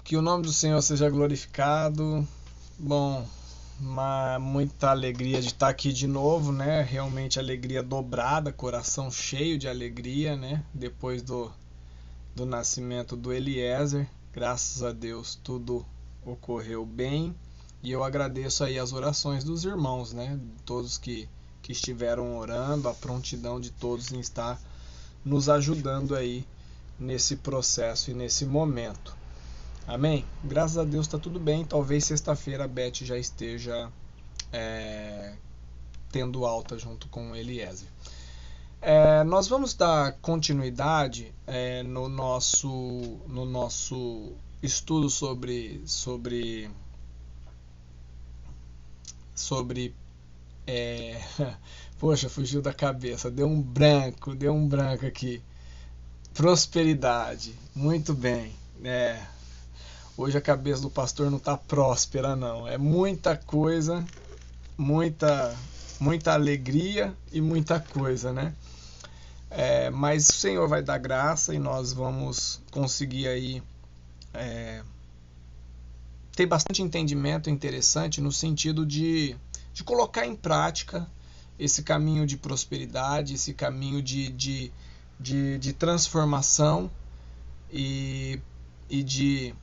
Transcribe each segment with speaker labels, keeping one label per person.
Speaker 1: Que o nome do Senhor seja glorificado. Bom, muita alegria de estar aqui de novo, né? Realmente alegria dobrada, coração cheio de alegria, né? Depois do nascimento do Eliezer, graças a Deus tudo ocorreu bem. E eu agradeço aí as orações dos irmãos, né? Todos que estiveram orando, a prontidão de todos em estar nos ajudando aí nesse processo e nesse momento. Amém? Graças a Deus está tudo bem. Talvez sexta-feira a Beth já esteja tendo alta junto com o Eliezer. Nós vamos dar continuidade no nosso estudo sobre poxa, fugiu da cabeça, deu um branco aqui. Prosperidade, muito bem. Hoje a cabeça do pastor não está próspera, não. É muita coisa, muita alegria e muita coisa, né? Mas o Senhor vai dar graça e nós vamos conseguir aí ter bastante entendimento interessante no sentido de colocar em prática esse caminho de prosperidade, esse caminho de transformação e de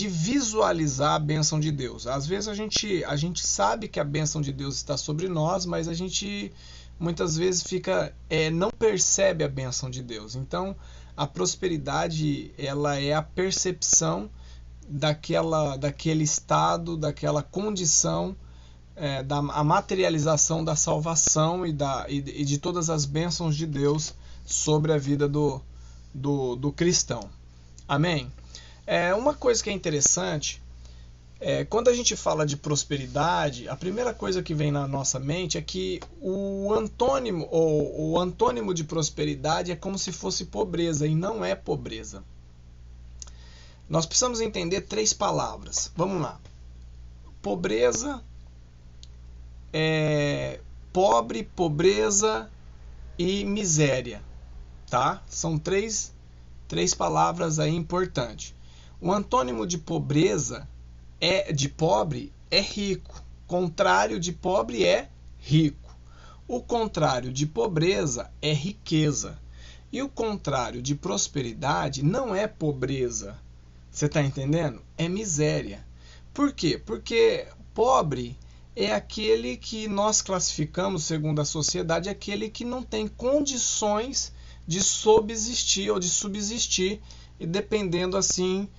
Speaker 1: visualizar a bênção de Deus. Às vezes a gente sabe que a bênção de Deus está sobre nós, mas a gente muitas vezes não percebe a bênção de Deus. Então a prosperidade, ela é a percepção daquele estado, daquela condição, a materialização da salvação e de todas as bênçãos de Deus sobre a vida do cristão. Amém? Uma coisa que é interessante, quando a gente fala de prosperidade, a primeira coisa que vem na nossa mente é que o antônimo de prosperidade é como se fosse pobreza, e não é pobreza. Nós precisamos entender 3 palavras. Vamos lá. Pobreza, pobre, pobreza e miséria. Tá? São três palavras aí importantes. O antônimo de pobreza de pobre é rico. Contrário de pobre é rico. O contrário de pobreza é riqueza. E o contrário de prosperidade não é pobreza. Você está entendendo? É miséria. Por quê? Porque pobre é aquele que nós classificamos, segundo a sociedade, aquele que não tem condições de subsistir ou de subsistir, e dependendo assim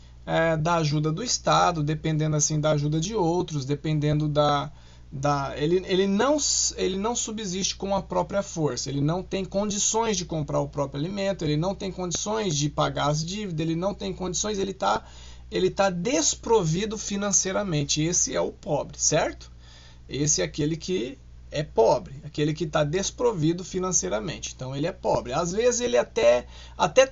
Speaker 1: da ajuda do Estado, dependendo assim da ajuda de outros, dependendo ele não subsiste com a própria força, ele não tem condições de comprar o próprio alimento, ele não tem condições de pagar as dívidas, ele não tem condições, ele tá desprovido financeiramente. Esse é o pobre, certo? Esse é aquele que é pobre, aquele que está desprovido financeiramente. Então ele é pobre. Às vezes ele até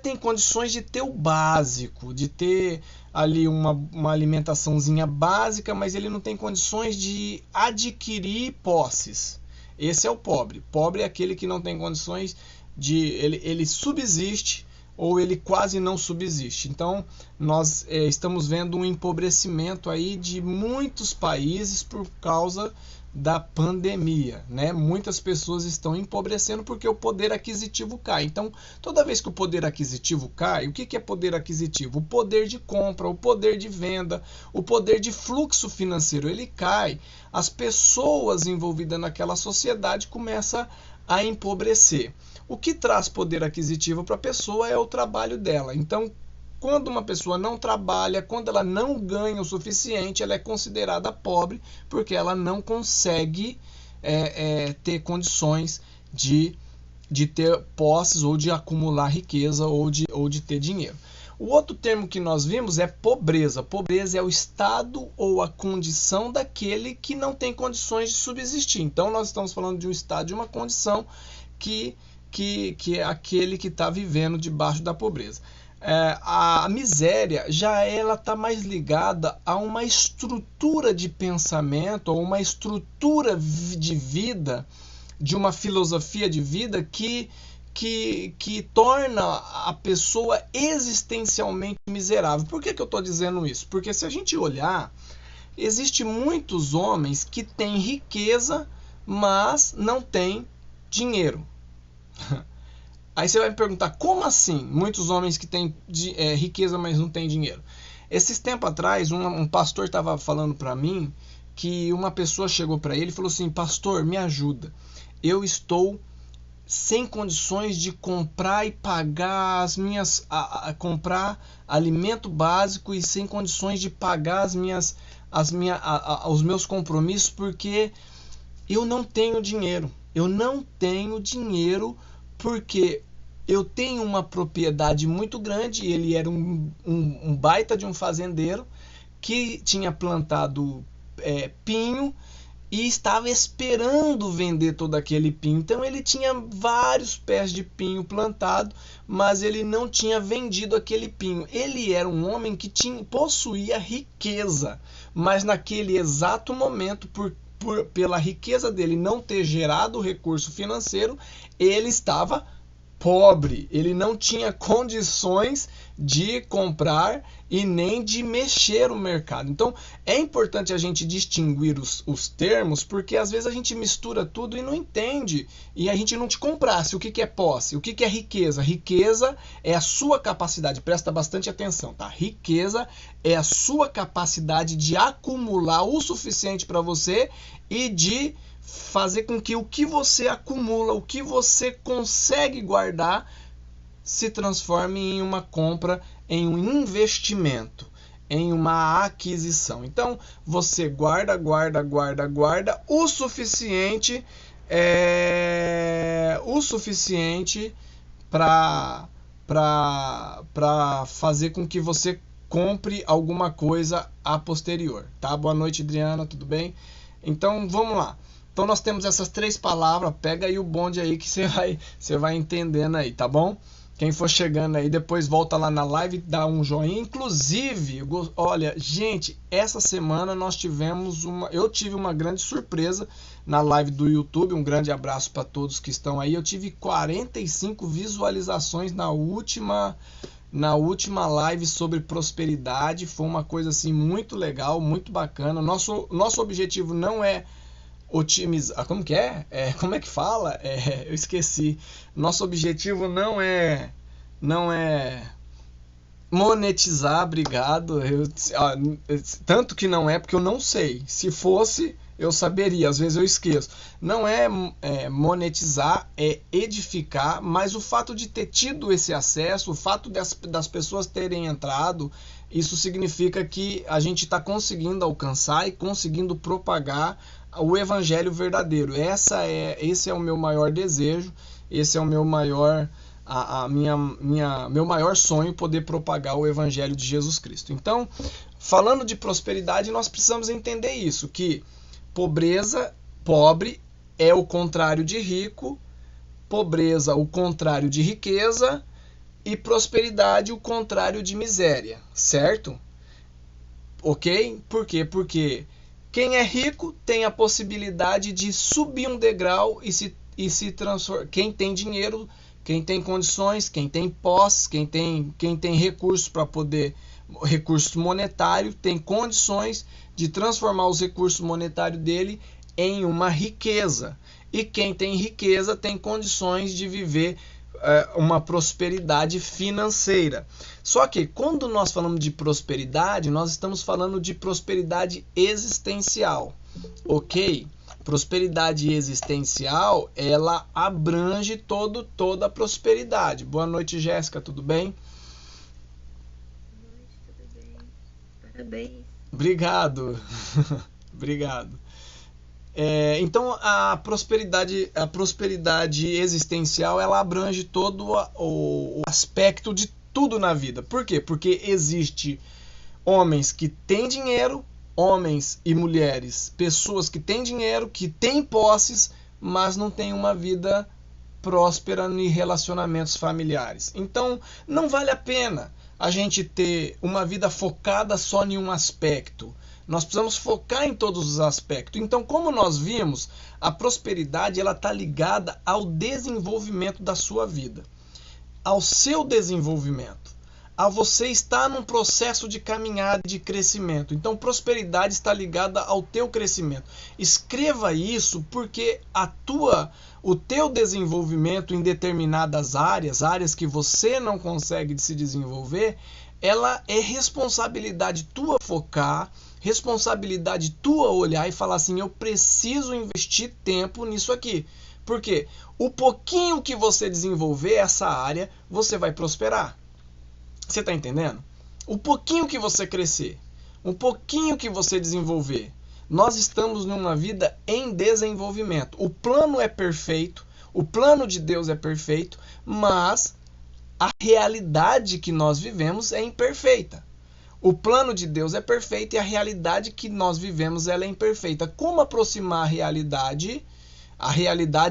Speaker 1: tem condições de ter o básico, de ter ali uma alimentaçãozinha básica, mas ele não tem condições de adquirir posses. Esse é o pobre. Pobre é aquele que não tem condições ele subsiste ou ele quase não subsiste. Então nós estamos vendo um empobrecimento aí de muitos países por causa da pandemia, né? Muitas pessoas estão empobrecendo porque o poder aquisitivo cai. Então, toda vez que o poder aquisitivo cai, o que é poder aquisitivo? O poder de compra, o poder de venda, o poder de fluxo financeiro, ele cai. As pessoas envolvidas naquela sociedade começam a empobrecer. O que traz poder aquisitivo para a pessoa é o trabalho dela. Então, quando uma pessoa não trabalha, quando ela não ganha o suficiente, ela é considerada pobre porque ela não consegue ter condições de ter posses ou de acumular riqueza ou de ter dinheiro. O outro termo que nós vimos é pobreza. Pobreza é o estado ou a condição daquele que não tem condições de subsistir. Então nós estamos falando de um estado, de uma condição que é aquele que está vivendo debaixo da pobreza. A miséria ela está mais ligada a uma estrutura de pensamento, ou uma estrutura de vida, de uma filosofia de vida que que torna a pessoa existencialmente miserável. Por que eu estou dizendo isso? Porque se a gente olhar, existem muitos homens que têm riqueza, mas não têm dinheiro. Aí você vai me perguntar, como assim? Muitos homens que têm riqueza, mas não têm dinheiro. Esses tempos atrás, um pastor estava falando para mim que uma pessoa chegou para ele e falou assim: pastor, me ajuda. Eu estou sem condições de comprar e pagar as minhas... comprar alimento básico e sem condições de pagar os meus compromissos porque eu não tenho dinheiro. Eu não tenho dinheiro porque eu tenho uma propriedade muito grande. Ele era um baita de um fazendeiro que tinha plantado pinho e estava esperando vender todo aquele pinho. Então ele tinha vários pés de pinho plantado, mas ele não tinha vendido aquele pinho. Ele era um homem que possuía riqueza, mas naquele exato momento, pela riqueza dele não ter gerado recurso financeiro, ele estava pobre. Ele não tinha condições de comprar e nem de mexer o mercado. Então é importante a gente distinguir os termos, porque às vezes a gente mistura tudo e não entende, e a gente não te comprasse. O que é posse? O que é riqueza? Riqueza é a sua capacidade, presta bastante atenção, tá? Riqueza é a sua capacidade de acumular o suficiente para você e de fazer com que o que você acumula, o que você consegue guardar, se transforme em uma compra, em um investimento, em uma aquisição. Então, você guarda o suficiente, para fazer com que você compre alguma coisa a posterior, tá? Boa noite, Adriana, tudo bem? Então, vamos lá. Então, nós temos essas 3 palavras. Pega aí o bonde aí que você vai entendendo aí, tá bom? Quem for chegando aí, depois volta lá na live, dá um joinha. Inclusive, olha, gente, essa semana eu tive uma grande surpresa na live do YouTube. Um grande abraço para todos que estão aí. Eu tive 45 visualizações na última live sobre prosperidade. Foi uma coisa assim muito legal, muito bacana. Nosso objetivo não é otimizar, como que é? Como é que fala? Eu esqueci. Nosso objetivo não é monetizar, obrigado. Tanto que não é, porque eu não sei. Se fosse, eu saberia, às vezes eu esqueço. Não é monetizar, é edificar, mas o fato de ter tido esse acesso, o fato das pessoas terem entrado, isso significa que a gente está conseguindo alcançar e conseguindo propagar o evangelho verdadeiro. Esse é o meu maior desejo, esse é o meu maior meu maior sonho, poder propagar o evangelho de Jesus Cristo. Então, falando de prosperidade, nós precisamos entender isso, que pobre é o contrário de rico, pobreza o contrário de riqueza e prosperidade o contrário de miséria, certo? Ok? Por quê? Porque quem é rico tem a possibilidade de subir um degrau e se transformar. Quem tem dinheiro, quem tem condições, quem tem posses, quem tem recursos para poder, recurso monetário, tem condições de transformar os recursos monetários dele em uma riqueza. E quem tem riqueza tem condições de viver uma prosperidade financeira. Só que quando nós falamos de prosperidade, nós estamos falando de prosperidade existencial, ok? Prosperidade existencial, ela abrange toda a prosperidade. Boa noite, Jéssica, tudo bem?
Speaker 2: Boa noite, tudo bem? Parabéns.
Speaker 1: Obrigado. Obrigado. Então a prosperidade existencial, ela abrange todo o aspecto de tudo na vida. Por quê? Porque existe homens que têm dinheiro, homens e mulheres, pessoas que têm dinheiro, que têm posses, mas não têm uma vida próspera em relacionamentos familiares. Então não vale a pena a gente ter uma vida focada só em um aspecto. Nós precisamos focar em todos os aspectos. Então, como nós vimos, a prosperidade ela está ligada ao desenvolvimento da sua vida, ao seu desenvolvimento, a você estar num processo de caminhada, de crescimento. Então, prosperidade está ligada ao teu crescimento. Escreva isso porque o teu desenvolvimento em determinadas áreas que você não consegue se desenvolver, ela é responsabilidade tua focar, responsabilidade tua olhar e falar assim, eu preciso investir tempo nisso aqui. Porque o pouquinho que você desenvolver essa área, você vai prosperar. Você está entendendo? O pouquinho que você crescer, o pouquinho que você desenvolver, nós estamos numa vida em desenvolvimento. O plano é perfeito, o plano de Deus é perfeito, mas a realidade que nós vivemos é imperfeita. O plano de Deus é perfeito e a realidade que nós vivemos ela é imperfeita. Como aproximar a realidade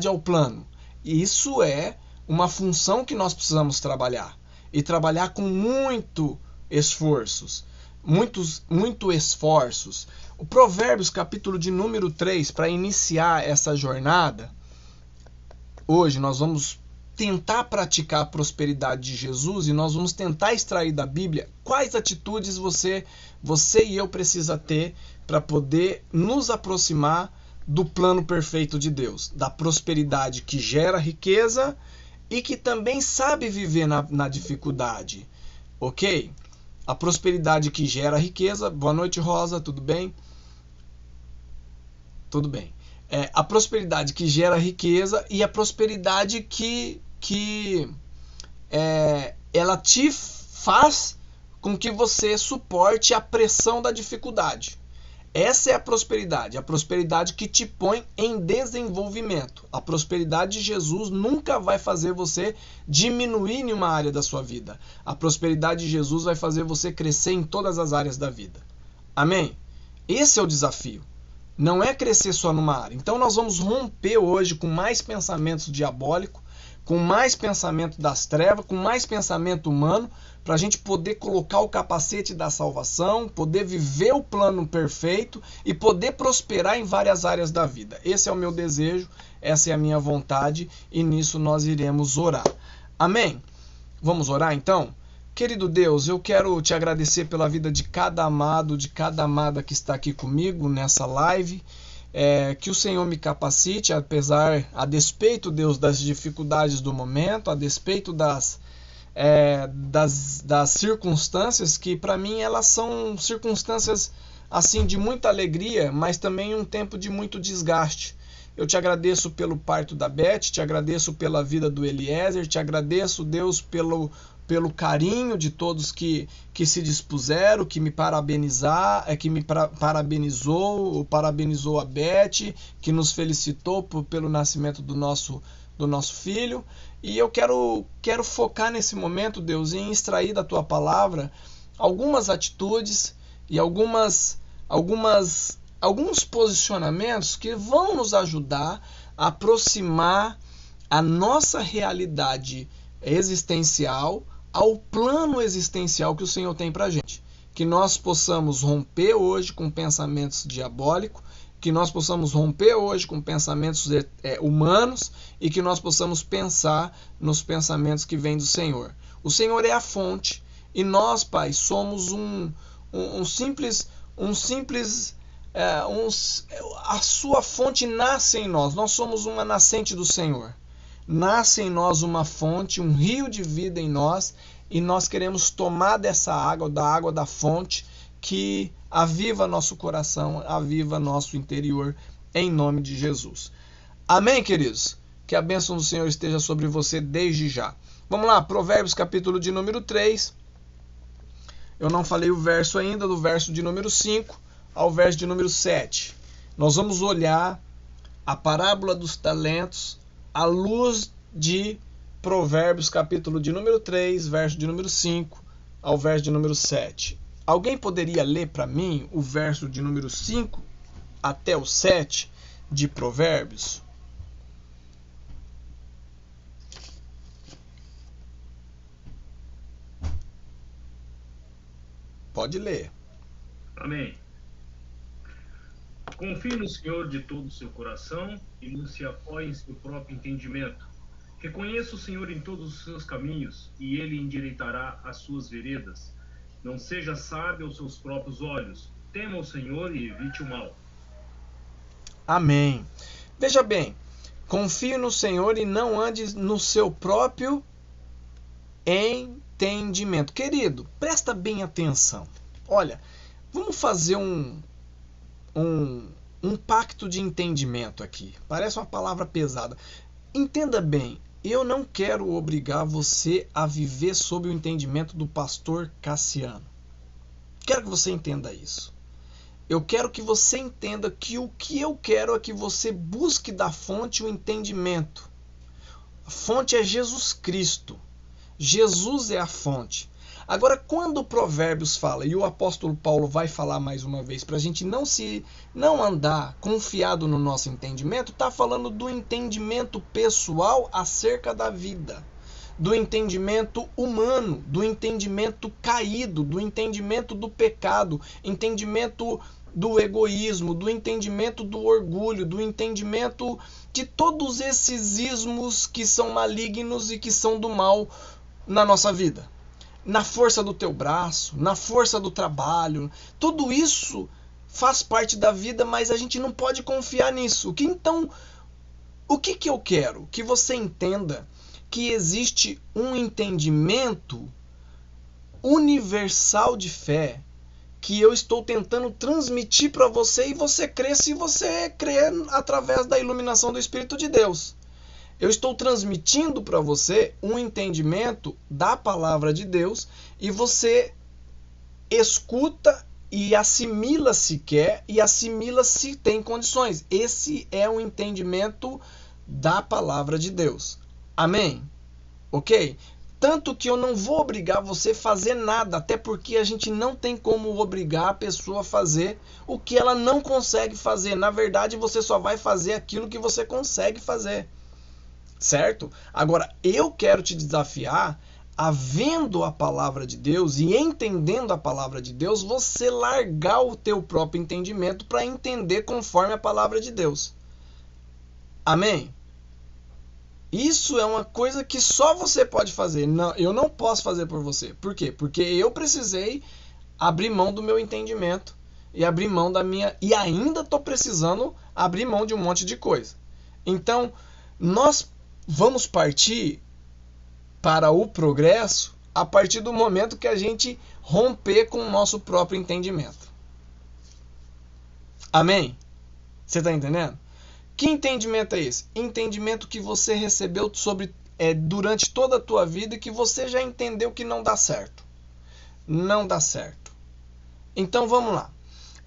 Speaker 1: ao plano? Isso é uma função que nós precisamos trabalhar. E trabalhar com muito esforços. O Provérbios, capítulo de número 3, para iniciar essa jornada, hoje nós vamos tentar praticar a prosperidade de Jesus e nós vamos tentar extrair da Bíblia quais atitudes você e eu precisa ter para poder nos aproximar do plano perfeito de Deus, da prosperidade que gera riqueza e que também sabe viver na dificuldade, ok? A prosperidade que gera riqueza. Boa noite, Rosa, tudo bem? Tudo bem. A prosperidade que gera riqueza e a prosperidade que ela te faz com que você suporte a pressão da dificuldade. Essa é a prosperidade que te põe em desenvolvimento. A prosperidade de Jesus nunca vai fazer você diminuir em uma área da sua vida. A prosperidade de Jesus vai fazer você crescer em todas as áreas da vida. Amém? Esse é o desafio. Não é crescer só numa área. Então nós vamos romper hoje com mais pensamentos diabólicos, com mais pensamento das trevas, com mais pensamento humano, para a gente poder colocar o capacete da salvação, poder viver o plano perfeito e poder prosperar em várias áreas da vida. Esse é o meu desejo, essa é a minha vontade e nisso nós iremos orar. Amém? Vamos orar então? Querido Deus, eu quero te agradecer pela vida de cada amado, de cada amada que está aqui comigo nessa live. Que o Senhor me capacite, a despeito, Deus, das dificuldades do momento, a despeito das circunstâncias que para mim elas são circunstâncias assim de muita alegria, mas também um tempo de muito desgaste. Eu te agradeço pelo parto da Beth, te agradeço pela vida do Eliezer, te agradeço, Deus, pelo carinho de todos que se dispuseram, que me parabenizou a Beth, que nos felicitou pelo nascimento do nosso filho. E eu quero focar nesse momento, Deus, em extrair da tua palavra algumas atitudes e alguns posicionamentos que vão nos ajudar a aproximar a nossa realidade existencial ao plano existencial que o Senhor tem para a gente. Que nós possamos romper hoje com pensamentos diabólicos, que nós possamos romper hoje com pensamentos humanos e que nós possamos pensar nos pensamentos que vêm do Senhor. O Senhor é a fonte e nós, Pai, somos a sua fonte nasce em nós. Nós somos uma nascente do Senhor. Nasce em nós uma fonte, um rio de vida em nós, e nós queremos tomar dessa água, da água da fonte, que aviva nosso coração, aviva nosso interior, em nome de Jesus. Amém, queridos? Que a bênção do Senhor esteja sobre você desde já. Vamos lá, Provérbios capítulo de número 3. Eu não falei o verso ainda, do verso de número 5 ao verso de número 7. Nós vamos olhar a parábola dos talentos à luz de Provérbios, capítulo de número 3, verso de número 5 ao verso de número 7. Alguém poderia ler para mim o verso de número 5 até o 7 de Provérbios? Pode ler.
Speaker 3: Amém. Confie no Senhor de todo o seu coração e não se apoie em seu próprio entendimento. Reconheça o Senhor em todos os seus caminhos e ele endireitará as suas veredas. Não seja sábio aos seus próprios olhos. Tema o Senhor e evite o mal.
Speaker 1: Amém. Veja bem, confie no Senhor e não ande no seu próprio entendimento. Querido, presta bem atenção. Olha, vamos fazer um pacto de entendimento aqui. Parece uma palavra pesada. Entenda bem, eu não quero obrigar você a viver sob o entendimento do pastor Cassiano. Quero que você entenda isso. Eu quero que você entenda que o que eu quero é que você busque da fonte o entendimento. A fonte é Jesus Cristo. Jesus é a fonte. Agora, quando o Provérbios fala, e o apóstolo Paulo vai falar mais uma vez, para a gente não andar confiado no nosso entendimento, está falando do entendimento pessoal acerca da vida, do entendimento humano, do entendimento caído, do entendimento do pecado, entendimento do egoísmo, do entendimento do orgulho, do entendimento de todos esses ismos que são malignos e que são do mal na nossa vida. Na força do teu braço, na força do trabalho, tudo isso faz parte da vida, mas a gente não pode confiar nisso. Então, o que eu quero? Que você entenda que existe um entendimento universal de fé que eu estou tentando transmitir para você e você crê se você crê através da iluminação do Espírito de Deus. Eu estou transmitindo para você um entendimento da palavra de Deus e você escuta e assimila se quer e assimila se tem condições. Esse é o entendimento da palavra de Deus. Amém? Ok? Tanto que eu não vou obrigar você a fazer nada, até porque a gente não tem como obrigar a pessoa a fazer o que ela não consegue fazer. Na verdade, você só vai fazer aquilo que você consegue fazer. Certo? Agora, eu quero te desafiar a, vendo a palavra de Deus e entendendo a palavra de Deus, você largar o teu próprio entendimento para entender conforme a palavra de Deus. Amém? Isso é uma coisa que só você pode fazer. Não, eu não posso fazer por você. Por quê? Porque eu precisei abrir mão do meu entendimento e abrir mão da minha... E ainda estou precisando abrir mão de um monte de coisa. Então, nós vamos partir para o progresso a partir do momento que a gente romper com o nosso próprio entendimento. Amém? Você está entendendo? Que entendimento é esse? Entendimento que você recebeu durante toda a tua vida e que você já entendeu que não dá certo. Não dá certo. Então vamos lá.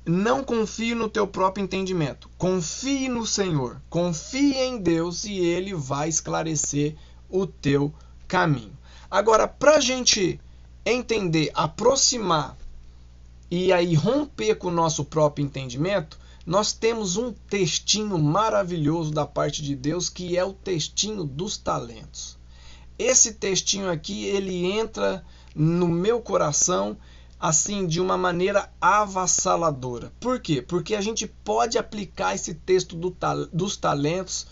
Speaker 1: Não confie no teu próprio entendimento. Confie no Senhor. Confie em Deus e Ele vai esclarecer o teu caminho. Agora, para a gente entender, aproximar e aí romper com o nosso próprio entendimento, nós temos um textinho maravilhoso da parte de Deus, que é o textinho dos talentos. Esse textinho aqui, ele entra no meu coração assim, de uma maneira avassaladora. Por quê? Porque a gente pode aplicar esse texto dos talentos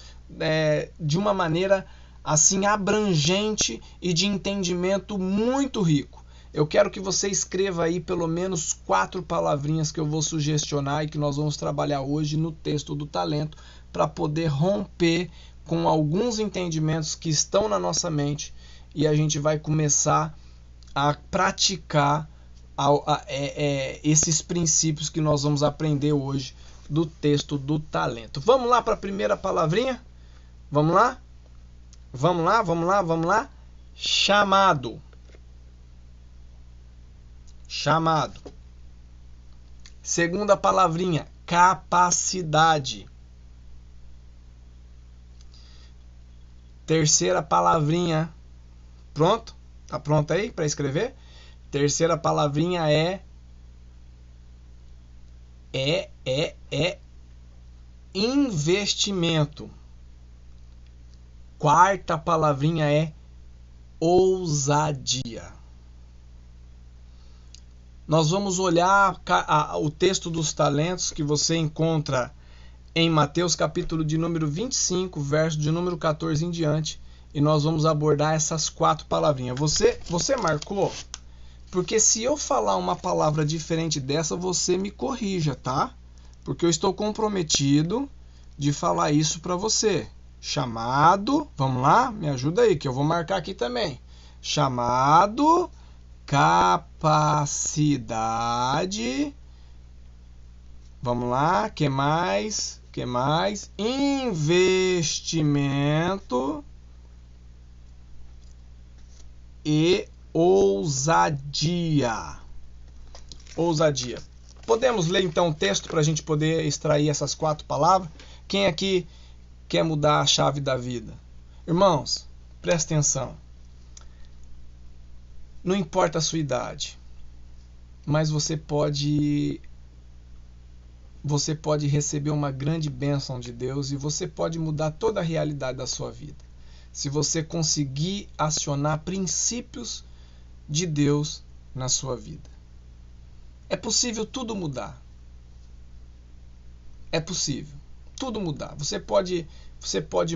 Speaker 1: de uma maneira assim abrangente e de entendimento muito rico. Eu quero que você escreva aí pelo menos 4 palavrinhas que eu vou sugestionar e que nós vamos trabalhar hoje no texto do talento para poder romper com alguns entendimentos que estão na nossa mente e a gente vai começar a praticar esses princípios que nós vamos aprender hoje do texto do talento. Vamos lá para a primeira palavrinha? Vamos lá? Vamos lá, vamos lá, vamos lá? Chamado. Chamado. Segunda palavrinha, capacidade. Terceira palavrinha, pronto? Tá pronto aí para escrever? Terceira palavrinha é investimento. Quarta palavrinha é ousadia. Nós vamos olhar o texto dos talentos que você encontra em Mateus capítulo de número 25, verso de número 14 em diante, e nós vamos abordar essas 4 palavrinhas. Você marcou? Porque se eu falar uma palavra diferente dessa, você me corrija, tá? Porque eu estou comprometido de falar isso para você. Chamado, vamos lá? Me ajuda aí, que eu vou marcar aqui também. Chamado, capacidade, vamos lá, que mais? Investimento e ousadia. Podemos ler então o texto para a gente poder extrair essas 4 palavras? Quem aqui quer mudar a chave da vida? Irmãos, presta atenção. Não importa a sua idade, mas você pode receber uma grande bênção de Deus e você pode mudar toda a realidade da sua vida. Se você conseguir acionar princípios de Deus na sua vida. É possível tudo mudar. É possível tudo mudar. Você pode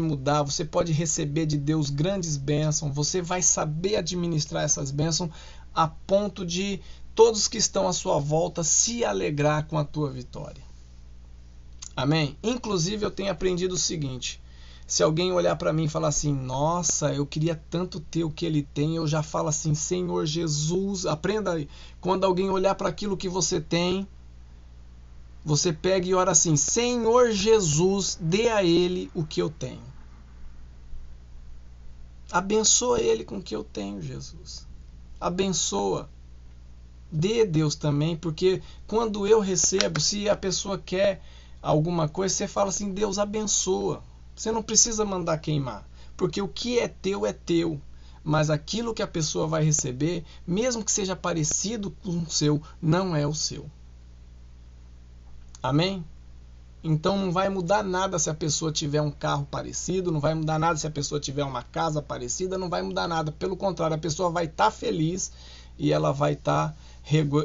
Speaker 1: mudar, você pode receber de Deus grandes bênçãos, você vai saber administrar essas bênçãos a ponto de todos que estão à sua volta se alegrar com a tua vitória. Amém? Inclusive eu tenho aprendido o seguinte: se alguém olhar para mim e falar assim, nossa, eu queria tanto ter o que ele tem, eu já falo assim, Senhor Jesus, aprenda aí. Quando alguém olhar para aquilo que você tem, você pega e ora assim, Senhor Jesus, dê a ele o que eu tenho. Abençoa ele com o que eu tenho, Jesus. Abençoa. Dê Deus também, porque quando eu recebo, se a pessoa quer alguma coisa, você fala assim, Deus abençoa. Você não precisa mandar queimar, porque o que é teu, mas aquilo que a pessoa vai receber, mesmo que seja parecido com o seu, não é o seu. Amém? Então não vai mudar nada se a pessoa tiver um carro parecido, não vai mudar nada se a pessoa tiver uma casa parecida, não vai mudar nada. Pelo contrário, a pessoa vai estar feliz e ela vai estar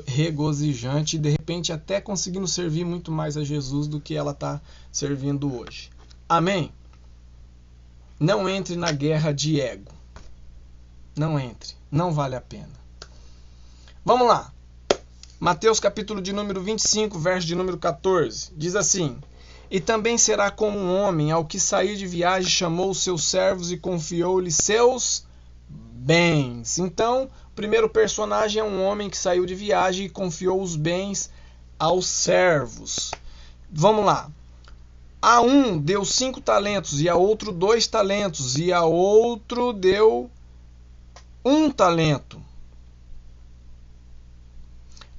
Speaker 1: regozijante e de repente até conseguindo servir muito mais a Jesus do que ela está servindo hoje. Amém? Não entre na guerra de ego. Não entre. Não vale a pena. Vamos lá. Mateus capítulo de número 25, verso de número 14. Diz assim: E também será como um homem ao que sair de viagem chamou os seus servos e confiou-lhes seus bens. Então, o primeiro personagem é um homem que saiu de viagem e confiou os bens aos servos. Vamos lá. A um deu 5 talentos, e a outro 2 talentos, e a outro deu 1 talento.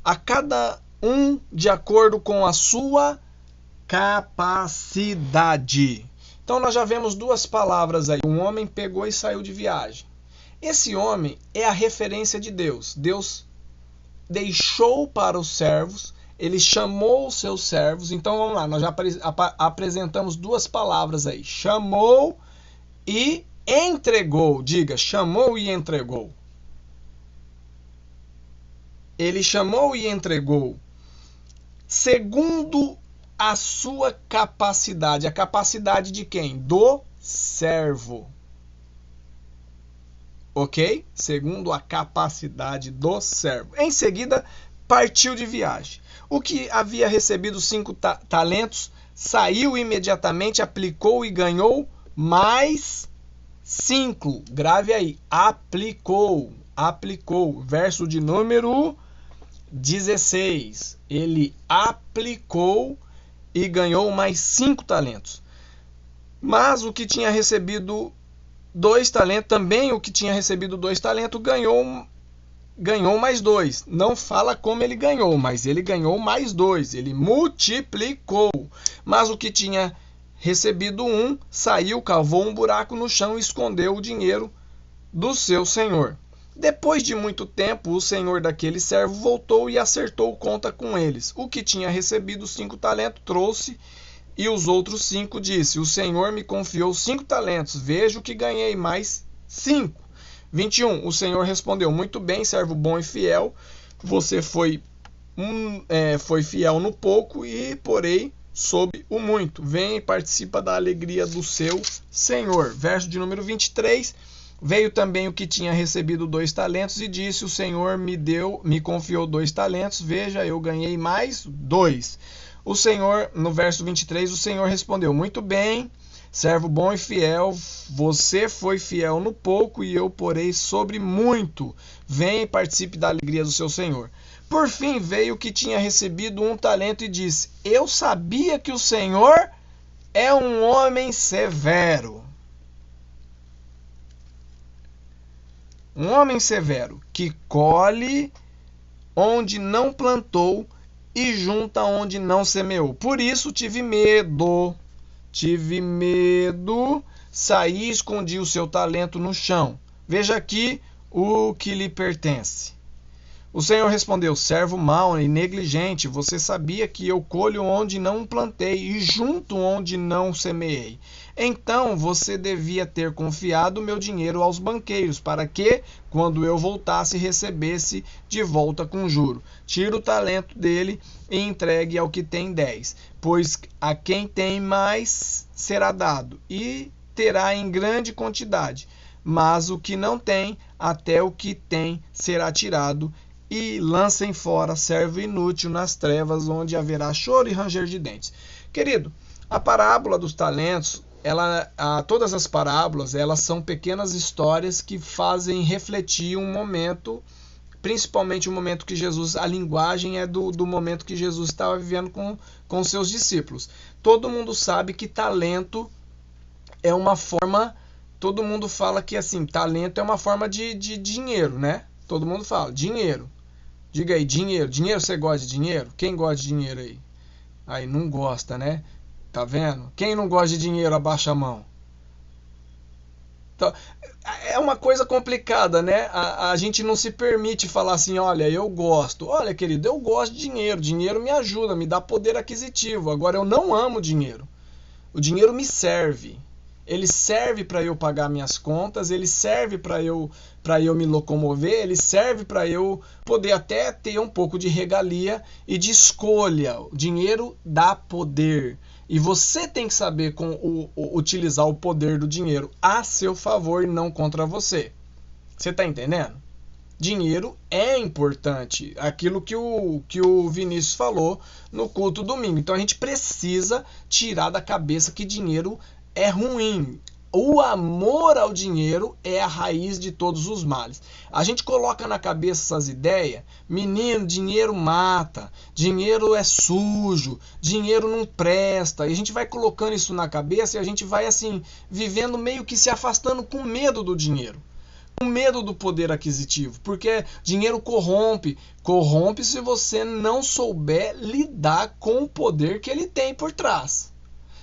Speaker 1: A cada um de acordo com a sua capacidade. Então nós já vemos 2 palavras aí. Um homem pegou e saiu de viagem. Esse homem é a referência de Deus. Deus deixou para os servos, ele chamou os seus servos. Então vamos lá, nós já apresentamos 2 palavras aí. Chamou e entregou. Diga, chamou e entregou. Ele chamou e entregou segundo a sua capacidade. A capacidade de quem? Do servo. Ok? Segundo a capacidade do servo. Em seguida, partiu de viagem. O que havia recebido 5 talentos, saiu imediatamente, aplicou e ganhou mais 5. Grave aí. Aplicou. Verso de número 16. Ele aplicou e ganhou mais 5 talentos. Mas o que tinha recebido 2 talentos, também o que tinha recebido 2 talentos, ganhou mais 2. Não fala como ele ganhou, mas ele ganhou mais 2. Ele multiplicou. Mas o que tinha recebido 1, saiu, cavou um buraco no chão e escondeu o dinheiro do seu senhor. Depois de muito tempo, o senhor daquele servo voltou e acertou conta com eles. O que tinha recebido 5 talentos trouxe, e os outros 5 disse: O senhor me confiou 5 talentos, vejo que ganhei mais 5. 21. O senhor respondeu: Muito bem, servo bom e fiel, você foi foi fiel no pouco e porém sobre o muito. Vem e participa da alegria do seu Senhor. Verso de número 23. Veio também o que tinha recebido 2 talentos e disse: o Senhor me confiou 2 talentos, veja, eu ganhei mais 2. O Senhor, no verso 23, o Senhor respondeu: muito bem, servo bom e fiel, você foi fiel no pouco e eu porei sobre muito. Vem e participe da alegria do seu Senhor. Por fim veio o que tinha recebido 1 talento e disse: eu sabia que o Senhor é um homem severo. Um homem severo, que colhe onde não plantou e junta onde não semeou. Por isso tive medo, saí e escondi o seu talento no chão. Veja aqui o que lhe pertence. O Senhor respondeu: servo mau e negligente, você sabia que eu colho onde não plantei e junto onde não semeei. Então você devia ter confiado meu dinheiro aos banqueiros, para que, quando eu voltasse, recebesse de volta com juro. Tira o talento dele e entregue ao que tem 10, pois a quem tem mais será dado, e terá em grande quantidade. Mas o que não tem, até o que tem será tirado, e lancem fora, servo inútil, nas trevas, onde haverá choro e ranger de dentes. Querido, a parábola dos talentos, todas as parábolas, elas são pequenas histórias que fazem refletir um momento, principalmente o momento que Jesus, a linguagem é do momento que Jesus estava vivendo com seus discípulos. Todo mundo sabe que talento é uma forma, todo mundo fala que assim, talento é uma forma de dinheiro, né? Todo mundo fala, dinheiro. Diga aí, dinheiro. Dinheiro, você gosta de dinheiro? Quem gosta de dinheiro aí? Aí, não gosta, né? Tá vendo? Quem não gosta de dinheiro, abaixa a mão. Então, é uma coisa complicada, né? A gente não se permite falar assim, olha, eu gosto. Olha, querido, eu gosto de dinheiro. Dinheiro me ajuda, me dá poder aquisitivo. Agora, eu não amo dinheiro. O dinheiro me serve. Ele serve para eu pagar minhas contas, ele serve para eu me locomover, ele serve para eu poder até ter um pouco de regalia e de escolha. O dinheiro dá poder. E você tem que saber utilizar o poder do dinheiro a seu favor e não contra você. Você está entendendo? Dinheiro é importante. Aquilo que o Vinícius falou no culto domingo. Então a gente precisa tirar da cabeça que dinheiro é ruim. O amor ao dinheiro é a raiz de todos os males. A gente coloca na cabeça essas ideias, menino, dinheiro mata, dinheiro é sujo, dinheiro não presta. E a gente vai colocando isso na cabeça e a gente vai assim, vivendo meio que se afastando com medo do dinheiro. Com medo do poder aquisitivo. Porque dinheiro corrompe. Corrompe se você não souber lidar com o poder que ele tem por trás.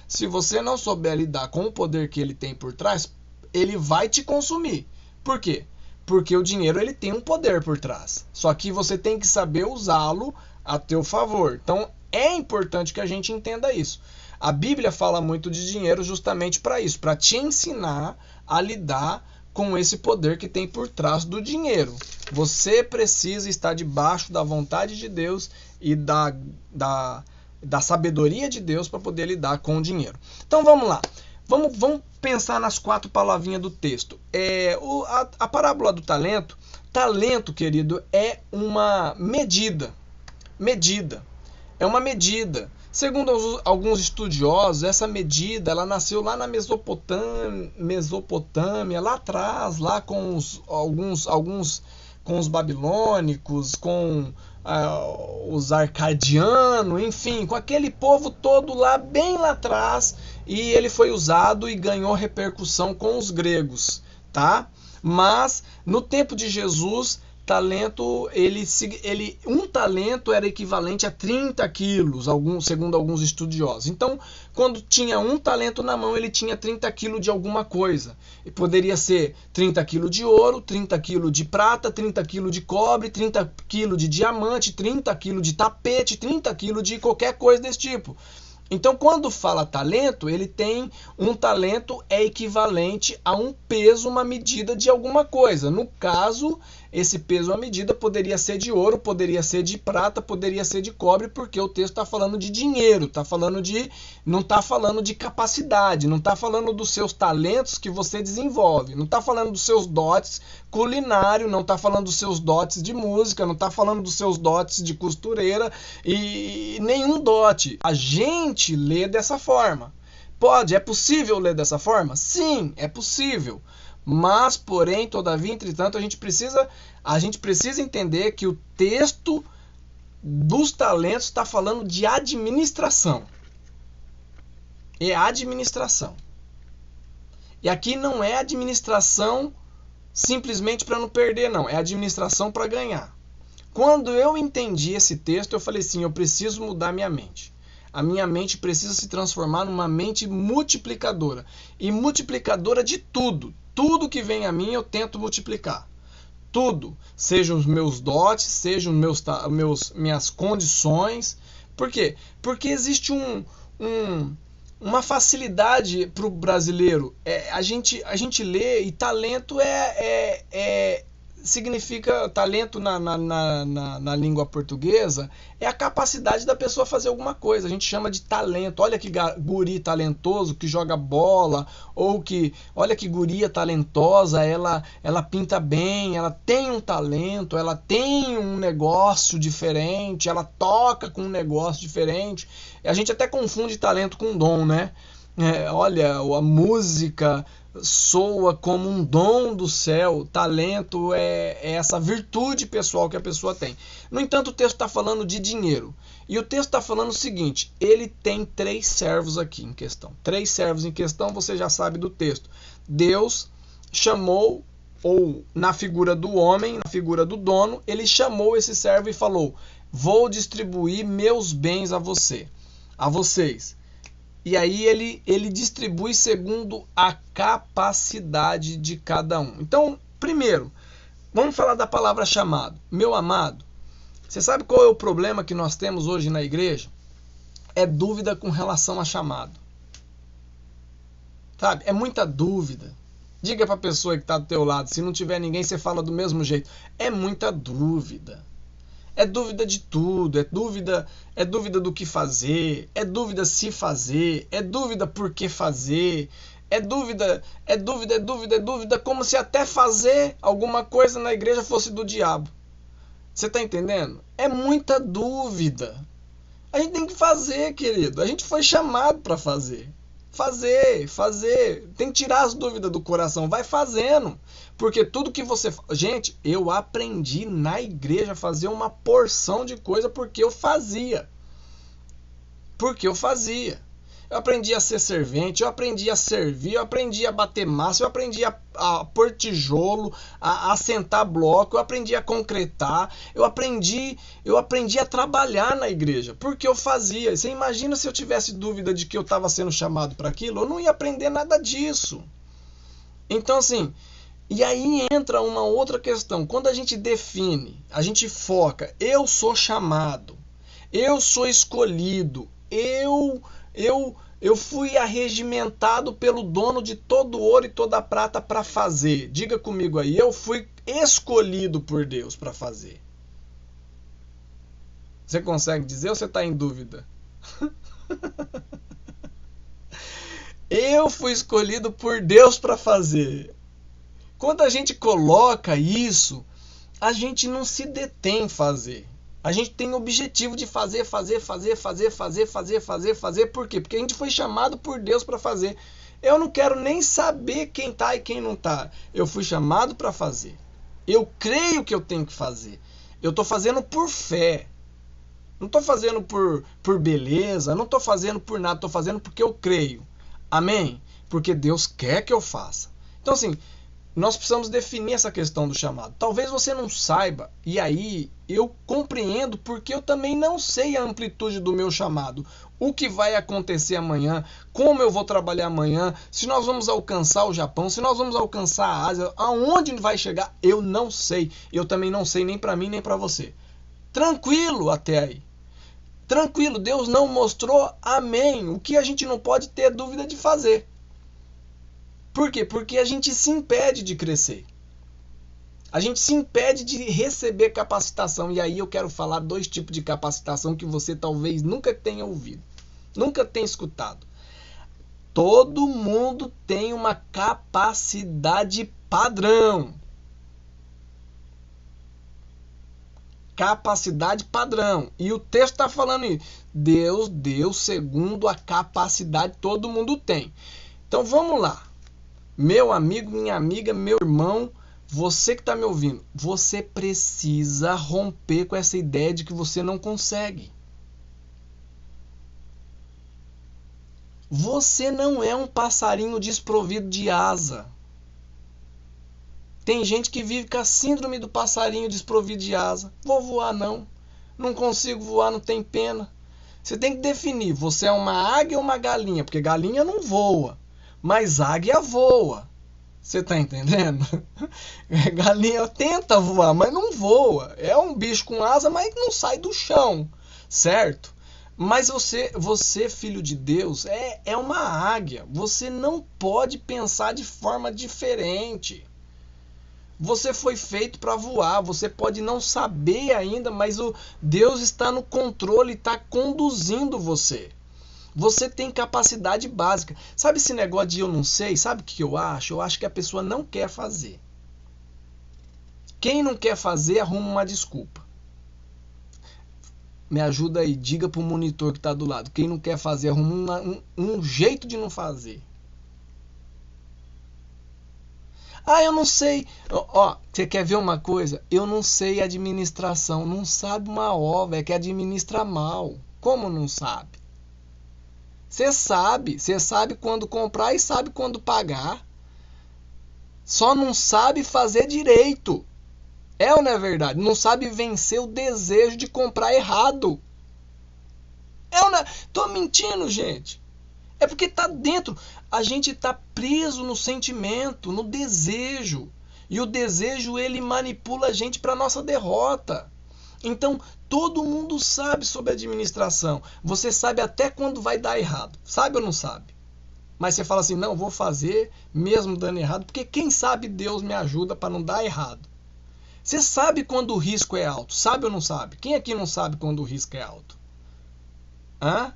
Speaker 1: Se você não souber lidar com o poder que ele tem por trás, ele vai te consumir. Por quê? Porque o dinheiro ele tem um poder por trás. Só que você tem que saber usá-lo a teu favor. Então é importante que a gente entenda isso. A Bíblia fala muito de dinheiro justamente para isso, para te ensinar a lidar com esse poder que tem por trás do dinheiro. Você precisa estar debaixo da vontade de Deus e da sabedoria de Deus para poder lidar com o dinheiro. Então vamos lá. Vamos pensar nas 4 palavrinhas do texto. A parábola do talento. Talento, querido, é uma medida. É uma medida. Segundo alguns estudiosos, essa medida ela nasceu lá na Mesopotâmia, lá atrás, lá com com os babilônicos, com os arcadianos, enfim, com aquele povo todo lá, bem lá atrás, e ele foi usado e ganhou repercussão com os gregos, tá? Mas no tempo de Jesus, talento, um talento era equivalente a 30 quilos, segundo alguns estudiosos. Então, quando tinha um talento na mão, ele tinha 30 quilos de alguma coisa. E poderia ser 30 quilos de ouro, 30 quilos de prata, 30 quilos de cobre, 30 quilos de diamante, 30 quilos de tapete, 30 quilos de qualquer coisa desse tipo. Então, quando fala talento, ele tem um talento é equivalente a um peso, uma medida de alguma coisa. No caso, esse peso à medida poderia ser de ouro, poderia ser de prata, poderia ser de cobre, porque o texto está falando de dinheiro, não está falando de capacidade, não está falando dos seus talentos que você desenvolve, não está falando dos seus dotes culinário, não está falando dos seus dotes de música, não está falando dos seus dotes de costureira e nenhum dote. A gente lê dessa forma. É possível ler dessa forma? Sim, é possível. Mas, porém, todavia, entretanto, a gente precisa entender que o texto dos talentos está falando de administração. É administração. E aqui não é administração simplesmente para não perder, não. É administração para ganhar. Quando eu entendi esse texto, eu falei assim, eu preciso mudar minha mente. A minha mente precisa se transformar numa mente multiplicadora. E multiplicadora de tudo. Tudo que vem a mim eu tento multiplicar. Tudo. Sejam os meus dotes, sejam minhas condições. Por quê? Porque existe uma facilidade para o brasileiro. A gente lê e talento significa talento na língua portuguesa é a capacidade da pessoa fazer alguma coisa. A gente chama de talento. Olha que guri talentoso que joga bola, ou que olha que guria talentosa, ela pinta bem, ela tem um talento, ela tem um negócio diferente, ela toca com um negócio diferente. A gente até confunde talento com dom, né? Olha, a música soa como um dom do céu, talento é essa virtude pessoal que a pessoa tem. No entanto, o texto está falando de dinheiro. E o texto está falando o seguinte, ele tem 3 servos aqui em questão. 3 servos em questão, você já sabe do texto. Deus chamou, ou na figura do homem, na figura do dono, ele chamou esse servo e falou, vou distribuir meus bens a vocês. E aí ele distribui segundo a capacidade de cada um. Então, primeiro, vamos falar da palavra chamado. Meu amado, você sabe qual é o problema que nós temos hoje na igreja? É dúvida com relação a chamado. Sabe? É muita dúvida. Diga para a pessoa que está do teu lado, se não tiver ninguém, você fala do mesmo jeito. É muita dúvida. É dúvida de tudo, é dúvida do que fazer, é dúvida se fazer, é dúvida por que fazer, é dúvida, como se até fazer alguma coisa na igreja fosse do diabo. Você está entendendo? É muita dúvida. A gente tem que fazer, querido. A gente foi chamado para fazer. Fazer. Tem que tirar as dúvidas do coração. Vai fazendo. Porque tudo que você... Gente, eu aprendi na igreja a fazer uma porção de coisa porque eu fazia. Eu aprendi a ser servente, eu aprendi a servir, eu aprendi a bater massa, eu aprendi a pôr tijolo, a assentar bloco, eu aprendi a concretar, eu aprendi a trabalhar na igreja, porque eu fazia. Você imagina se eu tivesse dúvida de que eu estava sendo chamado para aquilo? Eu não ia aprender nada disso. Então, assim, e aí entra uma outra questão. Quando a gente define, a gente foca, eu sou chamado, eu sou escolhido, eu fui arregimentado pelo dono de todo ouro e toda prata para fazer. Diga comigo aí, eu fui escolhido por Deus para fazer. Você consegue dizer ou você está em dúvida? Eu fui escolhido por Deus para fazer. Quando a gente coloca isso, a gente não se detém em fazer. A gente tem o objetivo de fazer. Por quê? Porque a gente foi chamado por Deus para fazer. Eu não quero nem saber quem está e quem não está. Eu fui chamado para fazer. Eu creio que eu tenho que fazer. Eu estou fazendo por fé. Não estou fazendo por beleza. Não estou fazendo por nada. Estou fazendo porque eu creio. Amém? Porque Deus quer que eu faça. Então, assim, nós precisamos definir essa questão do chamado. Talvez você não saiba, e aí eu compreendo porque eu também não sei a amplitude do meu chamado. O que vai acontecer amanhã, como eu vou trabalhar amanhã, se nós vamos alcançar o Japão, se nós vamos alcançar a Ásia, aonde vai chegar, eu não sei. Eu também não sei nem para mim nem para você. Tranquilo até aí. Tranquilo, Deus não mostrou, amém. O que a gente não pode ter dúvida de fazer. Por quê? Porque a gente se impede de crescer. A gente se impede de receber capacitação. E aí eu quero falar 2 tipos de capacitação que você talvez nunca tenha ouvido, nunca tenha escutado. Todo mundo tem uma capacidade padrão. Capacidade padrão. E o texto está falando isso. Deus deu segundo a capacidade, todo mundo tem. Então vamos lá. Meu amigo, minha amiga, meu irmão, você que está me ouvindo, você precisa romper com essa ideia de que você não consegue. Você não é um passarinho desprovido de asa. Tem gente que vive com a síndrome do passarinho desprovido de asa. Vou voar não. Não consigo voar, não tem pena. Você tem que definir, você é uma águia ou uma galinha? Porque galinha não voa, mas águia voa. Você está entendendo? Galinha tenta voar, mas não voa. É um bicho com asa, mas não sai do chão, certo? Mas você, filho de Deus, é uma águia. Você não pode pensar de forma diferente. Você foi feito para voar. Você pode não saber ainda, mas Deus está no controle, está conduzindo você. Você tem capacidade básica. Sabe esse negócio de eu não sei? Sabe o que eu acho? Eu acho que a pessoa não quer fazer. Quem não quer fazer, arruma uma desculpa. Me ajuda aí, diga para o monitor que está do lado. Quem não quer fazer, arruma um jeito de não fazer. Ah, eu não sei. Ó, você quer ver uma coisa? Eu não sei administração. Não sabe uma obra, é que administra mal. Como não sabe? Você sabe quando comprar e sabe quando pagar. Só não sabe fazer direito. É ou não é verdade? Não sabe vencer o desejo de comprar errado. É ou não é? Tô mentindo, gente. É porque tá dentro. A gente tá preso no sentimento, no desejo. E o desejo, ele manipula a gente para nossa derrota. Então, todo mundo sabe sobre administração. Você sabe até quando vai dar errado. Sabe ou não sabe? Mas você fala assim, não, vou fazer mesmo dando errado, porque quem sabe Deus me ajuda para não dar errado. Você sabe quando o risco é alto. Sabe ou não sabe? Quem aqui não sabe quando o risco é alto? Hã?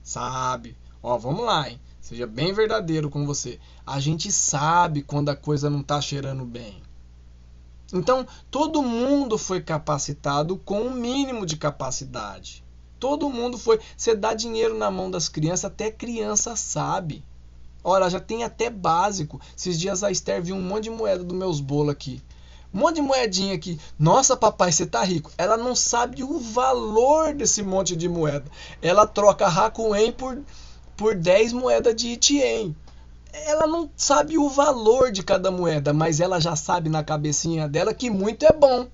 Speaker 1: Sabe. Ó, vamos lá, hein? Seja bem verdadeiro com você. A gente sabe quando a coisa não está cheirando bem. Então, todo mundo foi capacitado com um mínimo de capacidade. Todo mundo foi. Você dá dinheiro na mão das crianças, até criança sabe. Ora, já tem até básico. Esses dias a Esther viu um monte de moeda dos meus bolos aqui. Um monte de moedinha aqui. Nossa, papai, você tá rico. Ela não sabe o valor desse monte de moeda. Ela troca Hakuen por 10 moedas de Itien. Ela não sabe o valor de cada moeda, mas ela já sabe na cabecinha dela que muito é bom.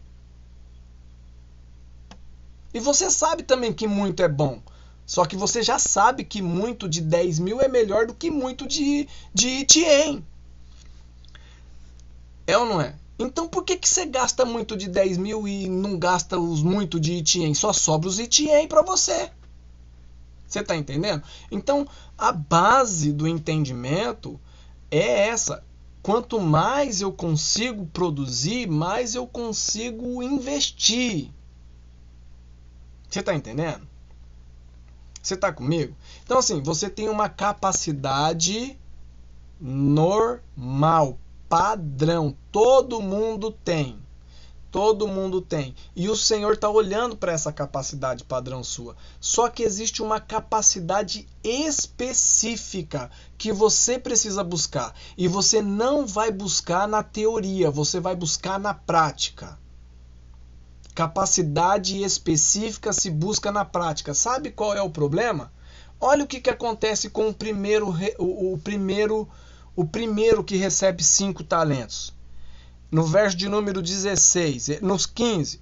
Speaker 1: E você sabe também que muito é bom. Só que você já sabe que muito de 10 mil é melhor do que muito de Itien. É ou não é? Então por que você gasta muito de 10 mil e não gasta os muito de Itien? Só sobra os Itien para você. Você está entendendo? Então, a base do entendimento é essa. Quanto mais eu consigo produzir, mais eu consigo investir. Você está entendendo? Você está comigo? Então, assim, você tem uma capacidade normal, padrão. Todo mundo tem. Todo mundo tem. E o Senhor está olhando para essa capacidade padrão sua. Só que existe uma capacidade específica que você precisa buscar. E você não vai buscar na teoria, você vai buscar na prática. Capacidade específica se busca na prática. Sabe qual é o problema? Olha o que acontece com o primeiro que recebe 5 talentos. No verso de número 16, nos 15,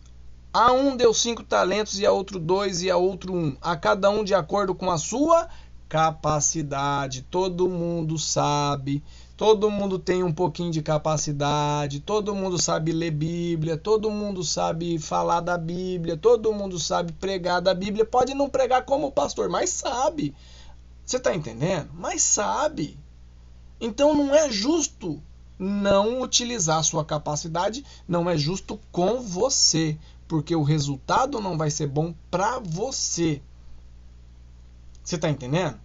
Speaker 1: a um deu 5 talentos, e a outro 2, e a outro 1, a cada um de acordo com a sua capacidade. Todo mundo sabe, todo mundo tem um pouquinho de capacidade, todo mundo sabe ler Bíblia, todo mundo sabe falar da Bíblia, todo mundo sabe pregar da Bíblia. Pode não pregar como pastor, mas sabe. Você está entendendo? Mas sabe. Então não é justo não utilizar a sua capacidade não é justo com você, porque o resultado não vai ser bom para você. Você está entendendo?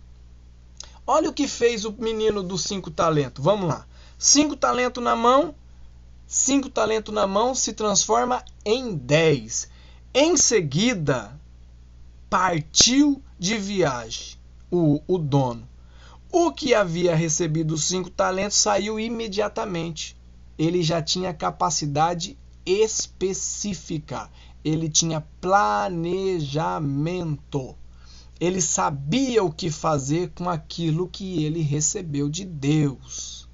Speaker 1: Olha o que fez o menino dos 5 talentos. Vamos lá. 5 talentos na mão. 5 talentos na mão se transforma em 10. Em seguida, partiu de viagem o dono. O que havia recebido os 5 talentos saiu imediatamente. Ele já tinha capacidade específica. Ele tinha planejamento. Ele sabia o que fazer com aquilo que ele recebeu de Deus.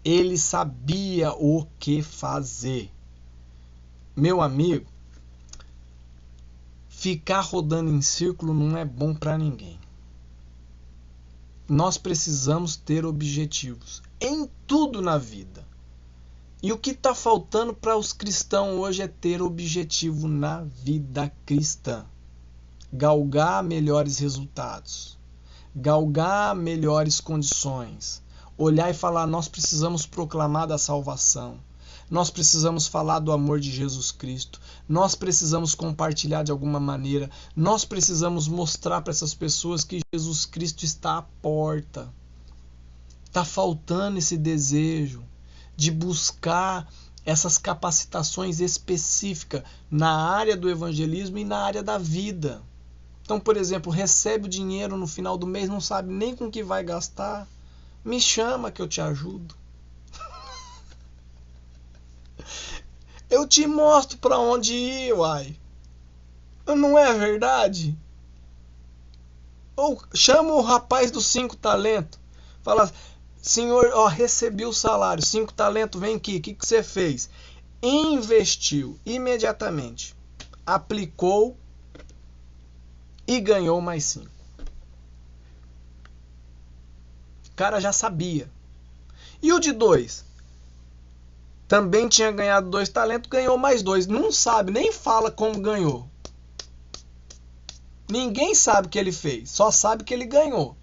Speaker 1: Ele sabia o que fazer. Meu amigo, ficar rodando em círculo não é bom para ninguém. Nós precisamos ter objetivos em tudo na vida. E o que está faltando para os cristãos hoje é ter objetivo na vida cristã. Galgar melhores resultados. Galgar melhores condições. Olhar e falar, nós precisamos proclamar da salvação. Nós precisamos falar do amor de Jesus Cristo. Nós precisamos compartilhar de alguma maneira. Nós precisamos mostrar para essas pessoas que Jesus Cristo está à porta. Está faltando esse desejo de buscar essas capacitações específicas na área do evangelismo e na área da vida. Então, por exemplo, recebe o dinheiro no final do mês, não sabe nem com que vai gastar. Me chama que eu te ajudo. Eu te mostro para onde ir, uai. Não é verdade? Ou chama o rapaz dos 5 talentos. Fala, senhor, ó, recebi o salário, 5 talentos, vem aqui. O que você fez? Investiu imediatamente. Aplicou e ganhou mais 5. O cara já sabia. E o de 2? Também tinha ganhado 2 talentos, ganhou mais 2. Não sabe, nem fala como ganhou. Ninguém sabe o que ele fez, só sabe que ele ganhou.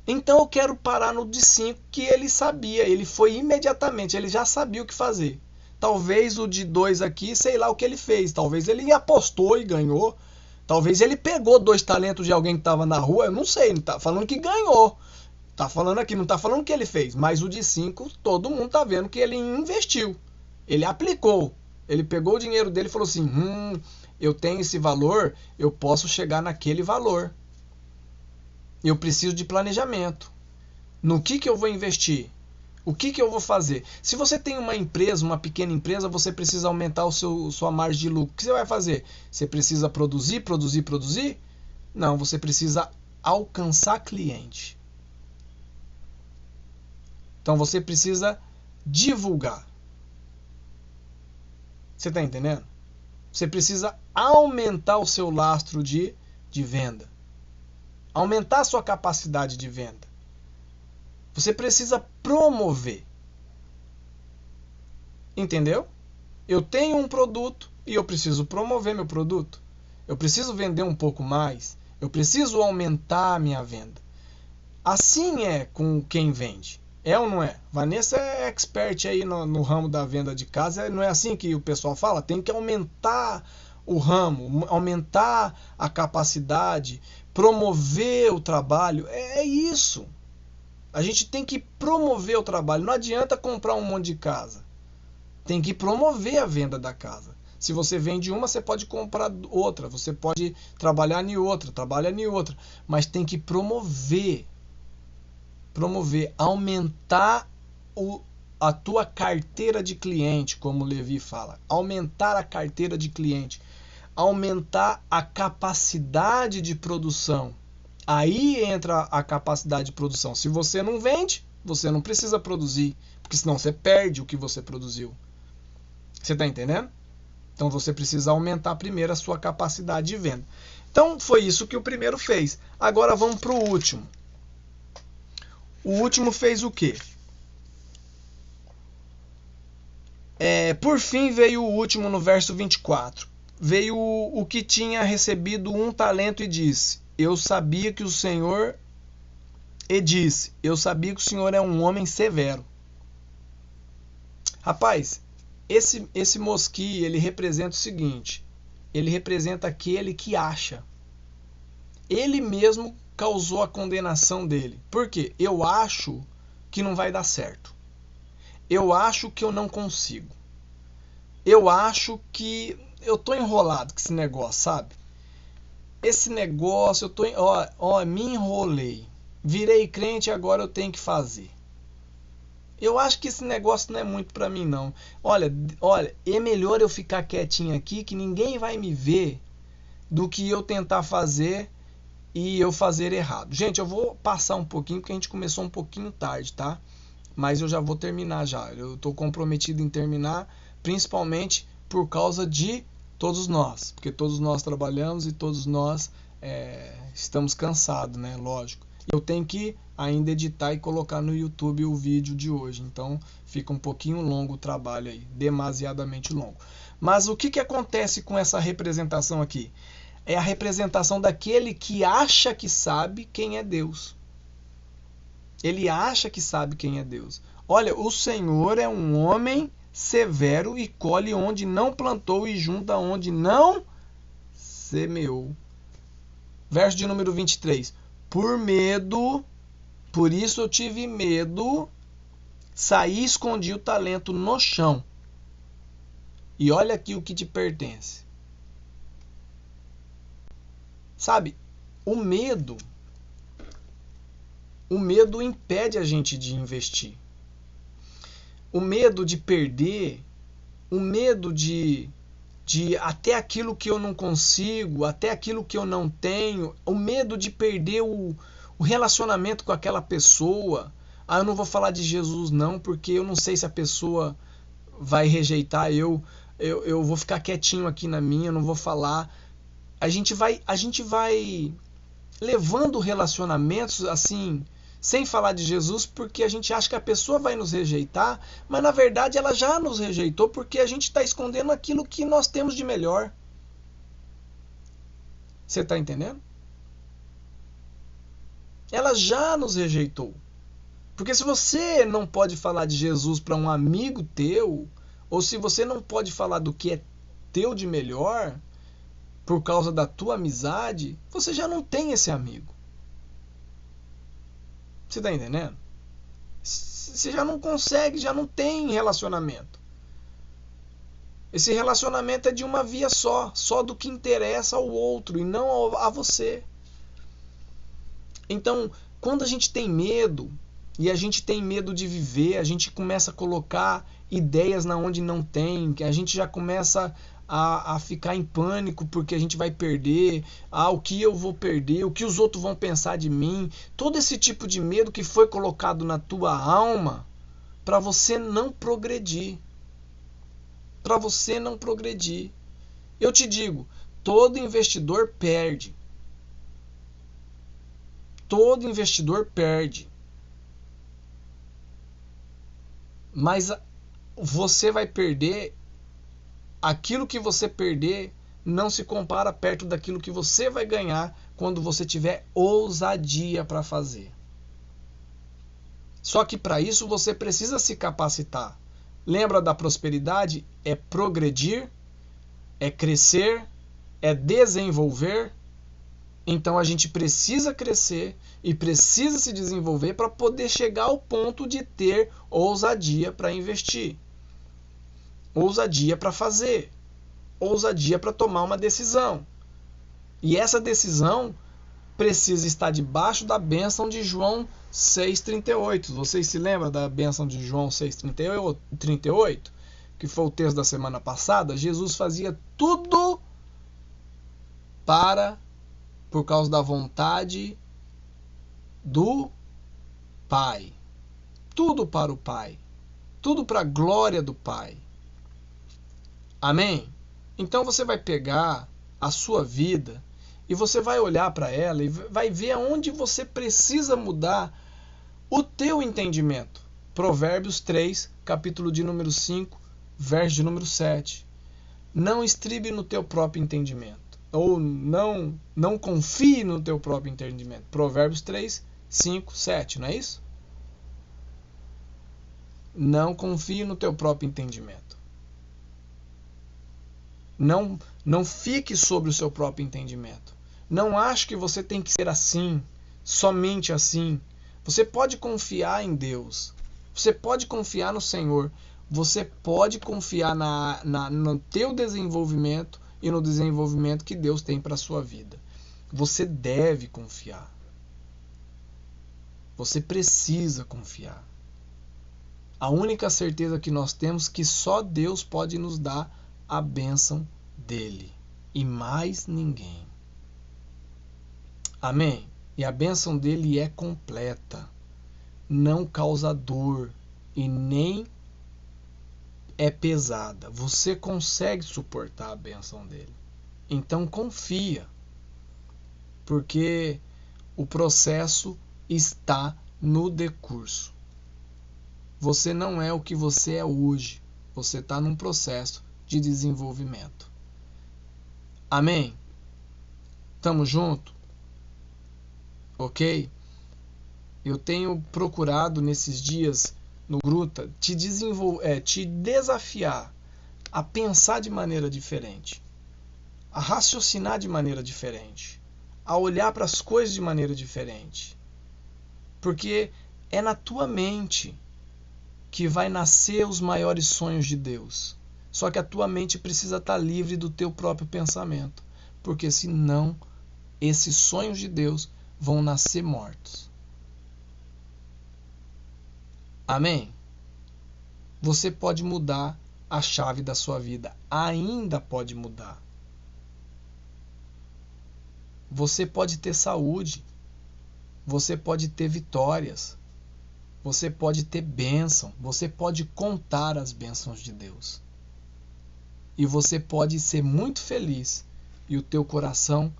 Speaker 1: Então eu quero parar no de 5, que ele sabia, ele foi imediatamente, ele já sabia o que fazer. Talvez o de 2 aqui, sei lá o que ele fez. Talvez ele apostou e ganhou. Talvez ele pegou 2 talentos de alguém que estava na rua, eu não sei, não está falando que ganhou. Tá falando aqui, não tá falando o que ele fez, mas o de 5, todo mundo tá vendo que ele investiu. Ele aplicou. Ele pegou o dinheiro dele e falou assim, eu tenho esse valor, eu posso chegar naquele valor. Eu preciso de planejamento. No que eu vou investir? O que eu vou fazer? Se você tem uma empresa, uma pequena empresa, você precisa aumentar sua margem de lucro. O que você vai fazer? Você precisa produzir? Não, você precisa alcançar cliente. Então você precisa divulgar. Você está entendendo? Você precisa aumentar o seu lastro de venda. Aumentar a sua capacidade de venda. Você precisa promover. Entendeu? Eu tenho um produto e eu preciso promover meu produto. Eu preciso vender um pouco mais. Eu preciso aumentar a minha venda. Assim é com quem vende. É ou não é? Vanessa é expert aí no ramo da venda de casa. Não é assim que o pessoal fala? Tem que aumentar o ramo, aumentar a capacidade, promover o trabalho. É isso. A gente tem que promover o trabalho. Não adianta comprar um monte de casa. Tem que promover a venda da casa. Se você vende uma, você pode comprar outra. Você pode trabalhar em outra, trabalha em outra. Mas tem que promover, aumentar a tua carteira de cliente, como o Levi fala. Aumentar a carteira de cliente. Aumentar a capacidade de produção. Aí entra a capacidade de produção. Se você não vende, você não precisa produzir, porque senão você perde o que você produziu. Você está entendendo? Então você precisa aumentar primeiro a sua capacidade de venda. Então foi isso que o primeiro fez. Agora vamos para o último. O último fez o quê? Por fim veio o último no verso 24. Veio o que tinha recebido 1 talento e disse: eu sabia que o Senhor é um homem severo. Rapaz, esse mosqui, ele representa o seguinte, ele representa aquele que acha. Ele mesmo causou a condenação dele. Por quê? Eu acho que não vai dar certo. Eu acho que eu não consigo. Eu acho que eu tô enrolado com esse negócio, sabe? Esse negócio, eu tô, me enrolei. Virei crente e agora eu tenho que fazer. Eu acho que esse negócio não é muito pra mim, não. Olha, é melhor eu ficar quietinho aqui, que ninguém vai me ver, do que eu tentar fazer e eu fazer errado. Gente, eu vou passar um pouquinho, porque a gente começou um pouquinho tarde, tá? Mas eu já vou terminar já. Eu tô comprometido em terminar, principalmente por causa de todos nós. Porque todos nós trabalhamos e todos nós estamos cansados, né? Lógico. Eu tenho que ainda editar e colocar no YouTube o vídeo de hoje. Então fica um pouquinho longo o trabalho aí, demasiadamente longo. Mas o que acontece com essa representação aqui? É a representação daquele que acha que sabe quem é Deus. Ele acha que sabe quem é Deus. Olha, o Senhor é um homem severo e colhe onde não plantou e junta onde não semeou. Verso de número 23. Por isso eu tive medo, saí e escondi o talento no chão. E olha aqui o que te pertence. Sabe, o medo impede a gente de investir. O medo de perder, o medo de até aquilo que eu não consigo, até aquilo que eu não tenho, o medo de perder o relacionamento com aquela pessoa. Eu não vou falar de Jesus não, porque eu não sei se a pessoa vai rejeitar, eu vou ficar quietinho aqui na minha, eu não vou falar. A gente vai levando relacionamentos assim, sem falar de Jesus, porque a gente acha que a pessoa vai nos rejeitar, mas na verdade ela já nos rejeitou porque a gente está escondendo aquilo que nós temos de melhor. Você está entendendo? Ela já nos rejeitou. Porque se você não pode falar de Jesus para um amigo teu, ou se você não pode falar do que é teu de melhor, por causa da tua amizade, você já não tem esse amigo. Você está entendendo? Você já não consegue, já não tem relacionamento. Esse relacionamento é de uma via só do que interessa ao outro e não a você. Então, quando a gente tem medo, e a gente tem medo de viver, a gente começa a colocar ideias na onde não tem, que a gente já começa a ficar em pânico porque a gente vai perder, o que eu vou perder, o que os outros vão pensar de mim, todo esse tipo de medo que foi colocado na tua alma para você não progredir. Para você não progredir. Eu te digo, todo investidor perde. Todo investidor perde. Mas você vai perder. Aquilo que você perder não se compara perto daquilo que você vai ganhar quando você tiver ousadia para fazer. Só que para isso você precisa se capacitar. Lembra da prosperidade? É progredir, é crescer, é desenvolver. Então a gente precisa crescer e precisa se desenvolver para poder chegar ao ponto de ter ousadia para investir. Ousadia para fazer, ousadia para tomar uma decisão. E essa decisão precisa estar debaixo da bênção de João 6,38. Vocês se lembram da bênção de João 6,38? Que foi o texto da semana passada? Jesus fazia tudo por causa da vontade do Pai. Tudo para o Pai. Tudo para a glória do Pai. Amém? Então você vai pegar a sua vida e você vai olhar para ela e vai ver aonde você precisa mudar o teu entendimento. Provérbios 3, capítulo de número 5, verso de número 7. Não estribe no teu próprio entendimento. Ou não confie no teu próprio entendimento. Provérbios 3, 5, 7, não é isso? Não confie no teu próprio entendimento. Não fique sobre o seu próprio entendimento. Não ache que você tem que ser assim, somente assim. Você pode confiar em Deus. Você pode confiar no Senhor. Você pode confiar no teu desenvolvimento e no desenvolvimento que Deus tem para a sua vida. Você deve confiar. Você precisa confiar. A única certeza que nós temos é que só Deus pode nos dar a bênção dele. E mais ninguém. Amém? E a bênção dele é completa. Não causa dor e nem é pesada. Você consegue suportar a bênção dele. Então confia. Porque o processo está no decurso. Você não é o que você é hoje. Você está num processo de desenvolvimento. Amém? Tamo junto? Ok? Eu tenho procurado nesses dias no Gruta te desafiar a pensar de maneira diferente, a raciocinar de maneira diferente, a olhar para as coisas de maneira diferente. Porque é na tua mente que vai nascer os maiores sonhos de Deus. Só que a tua mente precisa estar livre do teu próprio pensamento, porque senão esses sonhos de Deus vão nascer mortos. Amém? Você pode mudar a chave da sua vida. Ainda pode mudar. Você pode ter saúde. Você pode ter vitórias. Você pode ter bênção. Você pode contar as bênçãos de Deus. E você pode ser muito feliz e o teu coração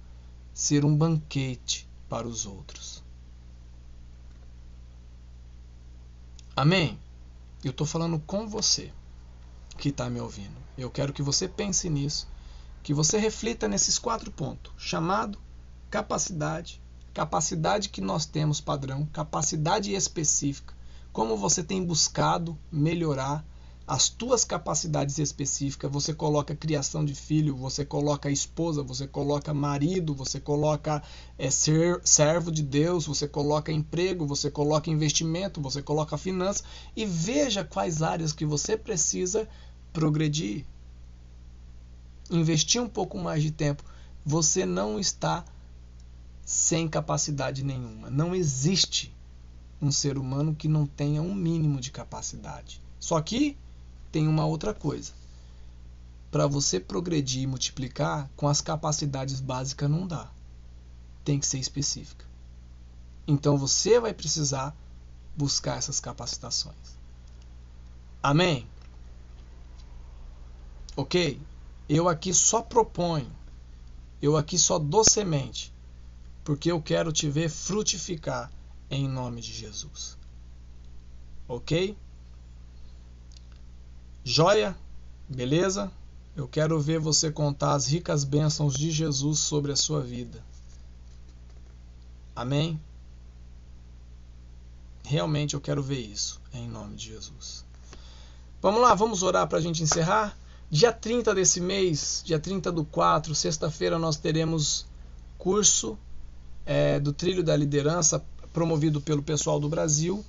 Speaker 1: ser um banquete para os outros. Amém? Eu estou falando com você que está me ouvindo. Eu quero que você pense nisso, que você reflita nesses 4 pontos. Chamado, capacidade que nós temos padrão, capacidade específica, como você tem buscado melhorar as tuas capacidades específicas. Você coloca criação de filho, você coloca esposa, você coloca marido, você coloca ser servo de Deus, você coloca emprego, você coloca investimento, você coloca finanças, e veja quais áreas que você precisa progredir. Investir um pouco mais de tempo. Você não está sem capacidade nenhuma. Não existe um ser humano que não tenha um mínimo de capacidade. Só que tem uma outra coisa. Para você progredir e multiplicar, com as capacidades básicas não dá. Tem que ser específica. Então você vai precisar buscar essas capacitações. Amém? Ok? Eu aqui só proponho. Eu aqui só dou semente. Porque eu quero te ver frutificar em nome de Jesus. Ok? Joia? Beleza? Eu quero ver você contar as ricas bênçãos de Jesus sobre a sua vida. Amém? Realmente eu quero ver isso, em nome de Jesus. Vamos lá, vamos orar para a gente encerrar? Dia 30 desse mês, dia 30/4, sexta-feira, nós teremos curso do Trilho da Liderança, promovido pelo pessoal do Brasil.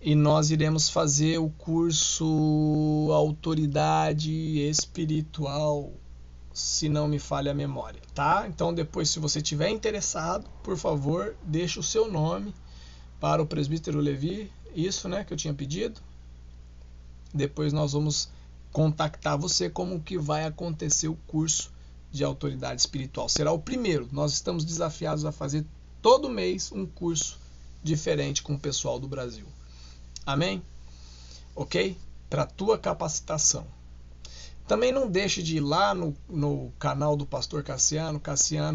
Speaker 1: E nós iremos fazer o curso Autoridade Espiritual, se não me falha a memória, tá? Então depois, se você estiver interessado, por favor, deixe o seu nome para o presbítero Levi, isso, né, que eu tinha pedido. Depois nós vamos contactar você como que vai acontecer o curso de Autoridade Espiritual. Será o primeiro. Nós estamos desafiados a fazer todo mês um curso diferente com o pessoal do Brasil. Amém? Ok? Para a tua capacitação. Também não deixe de ir lá no canal do pastor Cassiano,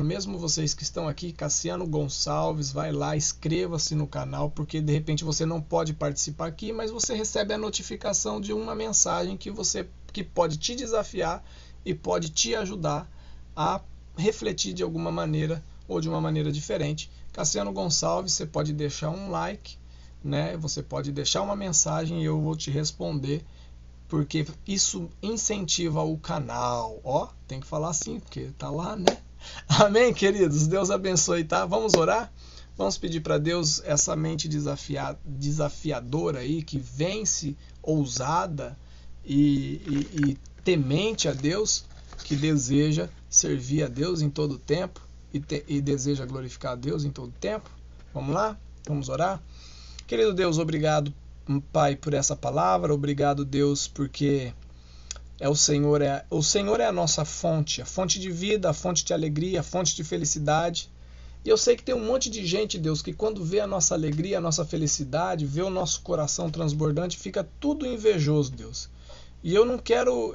Speaker 1: mesmo vocês que estão aqui, Cassiano Gonçalves, vai lá, inscreva-se no canal, porque de repente você não pode participar aqui, mas você recebe a notificação de uma mensagem que pode te desafiar e pode te ajudar a refletir de alguma maneira ou de uma maneira diferente. Cassiano Gonçalves, você pode deixar um like né? Você pode deixar uma mensagem e eu vou te responder, porque isso incentiva o canal. Ó, tem que falar assim, porque tá lá, né? Amém, queridos? Deus abençoe, tá? Vamos orar? Vamos pedir para Deus essa mente desafiadora aí, que vence, ousada e temente a Deus, que deseja servir a Deus em todo tempo e deseja glorificar a Deus em todo tempo. Vamos lá? Vamos orar? Querido Deus, obrigado, Pai, por essa palavra. Obrigado, Deus, porque o Senhor é a nossa fonte, a fonte de vida, a fonte de alegria, a fonte de felicidade. E eu sei que tem um monte de gente, Deus, que quando vê a nossa alegria, a nossa felicidade, vê o nosso coração transbordante, fica tudo invejoso, Deus. E eu não quero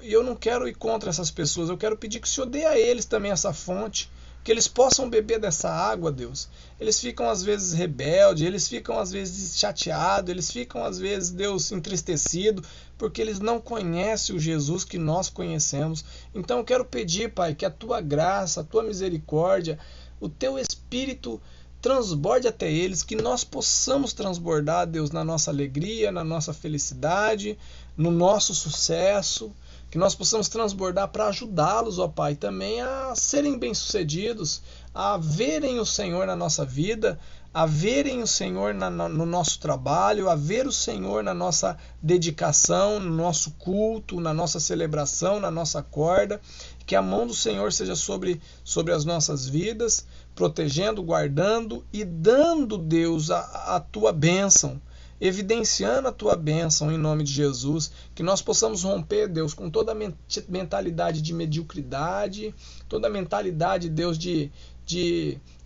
Speaker 1: ir contra essas pessoas. Eu quero pedir que o Senhor dê a eles também essa fonte, que eles possam beber dessa água, Deus. Eles ficam às vezes rebeldes, eles ficam às vezes chateados, eles ficam às vezes, Deus, entristecidos, porque eles não conhecem o Jesus que nós conhecemos. Então eu quero pedir, Pai, que a Tua graça, a Tua misericórdia, o Teu Espírito transborde até eles, que nós possamos transbordar, Deus, na nossa alegria, na nossa felicidade, no nosso sucesso, que nós possamos transbordar para ajudá-los, ó Pai, também a serem bem-sucedidos, a verem o Senhor na nossa vida, a verem o Senhor no nosso trabalho, a ver o Senhor na nossa dedicação, no nosso culto, na nossa celebração, na nossa corda, que a mão do Senhor seja sobre as nossas vidas, protegendo, guardando e dando, Deus, a Tua bênção, evidenciando a Tua bênção em nome de Jesus, que nós possamos romper, Deus, com toda a mentalidade de mediocridade, toda a mentalidade, Deus, de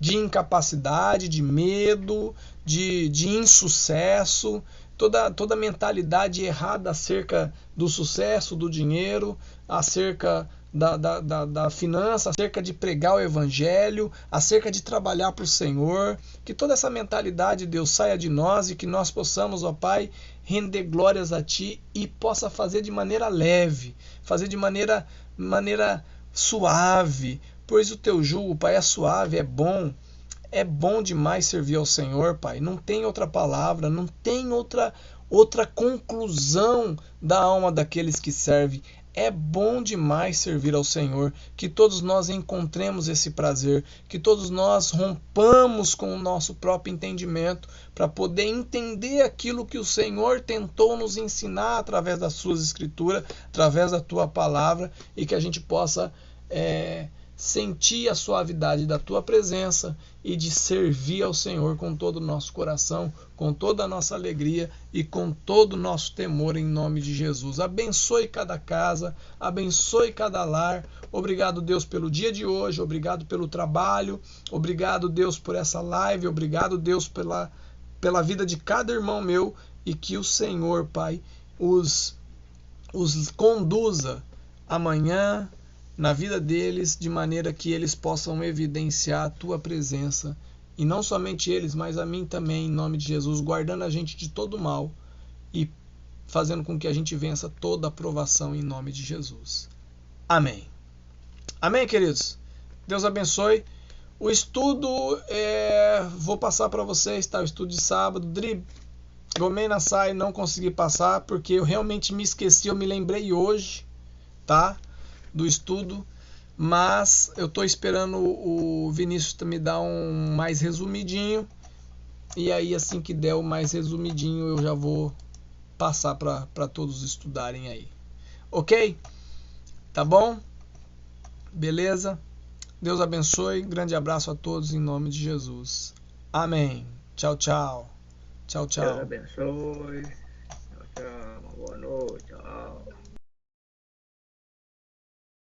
Speaker 1: incapacidade, de medo, de insucesso, toda a mentalidade errada acerca do sucesso, do dinheiro, acerca da finança, acerca de pregar o evangelho, acerca de trabalhar para o Senhor, que toda essa mentalidade, Deus, saia de nós e que nós possamos, ó Pai, render glórias a Ti e possa fazer de maneira leve, fazer de maneira suave, pois o Teu jugo, Pai, é suave, é bom demais servir ao Senhor, Pai. Não tem outra palavra, não tem outra conclusão da alma daqueles que servem. É bom demais servir ao Senhor, que todos nós encontremos esse prazer, que todos nós rompamos com o nosso próprio entendimento para poder entender aquilo que o Senhor tentou nos ensinar através das suas escrituras, através da Tua palavra, e que a gente possa sentir a suavidade da Tua presença e de servir ao Senhor com todo o nosso coração, com toda a nossa alegria e com todo o nosso temor em nome de Jesus. Abençoe cada casa, abençoe cada lar. Obrigado, Deus, pelo dia de hoje, obrigado pelo trabalho, obrigado, Deus, por essa live, obrigado, Deus, pela vida de cada irmão meu, e que o Senhor, Pai, os conduza amanhã na vida deles, de maneira que eles possam evidenciar a Tua presença, e não somente eles, mas a mim também, em nome de Jesus, guardando a gente de todo mal e fazendo com que a gente vença toda a provação em nome de Jesus. Amém. Amém, queridos? Deus abençoe. O estudo, vou passar para vocês, tá? O estudo de sábado, Gomei na Sai, não consegui passar, porque eu realmente me esqueci, eu me lembrei hoje, tá? Do estudo, mas eu estou esperando o Vinícius me dar um mais resumidinho, e aí assim que der o mais resumidinho eu já vou passar para todos estudarem aí, ok? Tá bom? Beleza? Deus abençoe, grande abraço a todos em nome de Jesus. Amém. Tchau, tchau. Tchau, tchau.
Speaker 2: Deus abençoe. Tchau, tchau. Uma boa noite. Tchau.